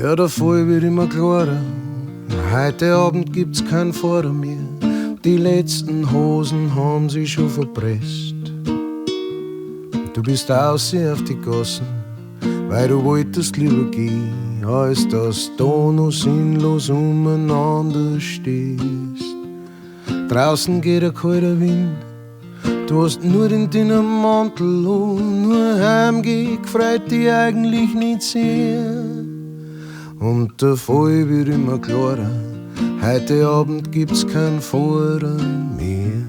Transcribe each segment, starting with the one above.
Ja, der Foi Wiad Imma Glora. Heute Abend gibt's kein Fahrer mehr. Die letzten Hosen haben sich schon verpresst. Du bist aussehen auf die Gassen, weil du wolltest lieber gehen, als dass du noch sinnlos umeinander stehst. Draußen geht ein kalter Wind, du hast nur den dünnen Mantel und nur heimgehen gefreut dich eigentlich nicht sehr. Und der Foi Wiad Imma Glora, heute Abend gibt's kein Fahrer mehr.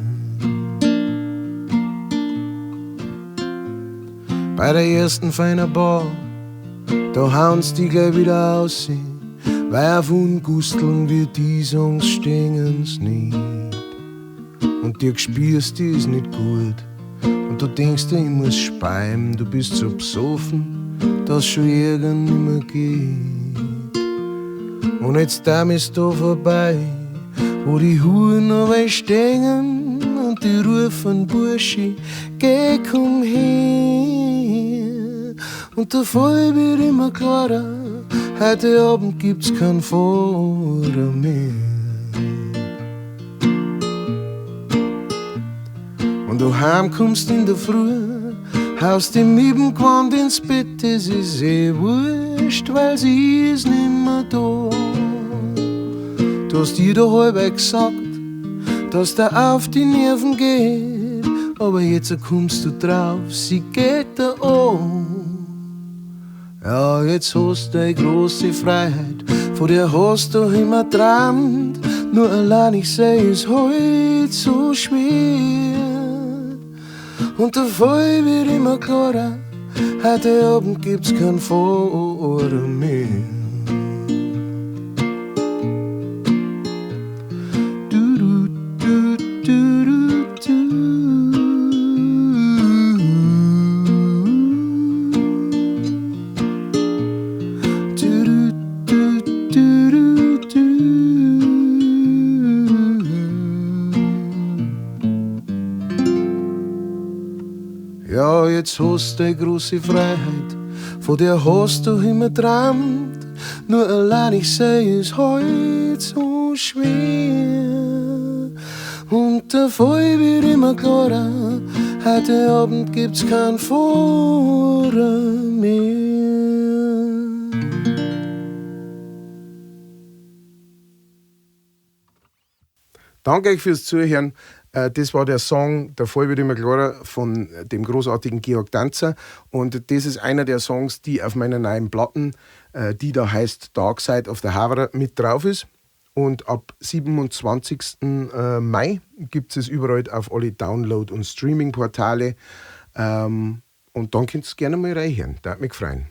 Bei der ersten feinen Bar, da hauen's die gleich wieder aus, weil auf Ungusteln wie die Songs stehen's nicht. Und dir gespürst, die ist nicht gut. Und du denkst dir, ich muss speien, du bist so besoffen, dass schon irgend nimmer geht. Und jetzt da ist da vorbei, wo die Huren aber stehen und die rufen, Burschi, geh, komm her. Und der Foi Wiad Imma Glora, heute Abend gibt's kein Fahrer mehr. Und du heimkommst in der Früh, haust im Miebengewand ins Bett, es ist wurscht, weil sie ist nimmer da. Du hast ihr da halb gesagt, dass da auf die Nerven geht, aber jetzt kommst du drauf, sie geht da an. Ja, jetzt hast du eine große Freiheit, von der hast du immer geträumt, nur allein ich seh, ist heute so schwer. Und der Foi Wiad Imma Glora, heute Abend gibt's kein Fahrer mehr. Ja, jetzt hast du eine große Freiheit, von der hast du immer geträumt. Nur allein ich seh, ist heute so schwer. Und der Foi Wiad Imma Glora, heute Abend gibt's kein Fahrer mehr. Danke euch fürs Zuhören. Das war der Song der Foi Wiad Imma Glora von dem großartigen Georg Danzer. Und das ist einer der Songs, die auf meiner neuen Platten, die da heißt Dark Side of the Havre, mit drauf ist. Und ab 27. Mai gibt es überall auf alle Download- und Streaming-Portale. Und dann könnt ihr es gerne mal reinhören. Das würde mich freuen.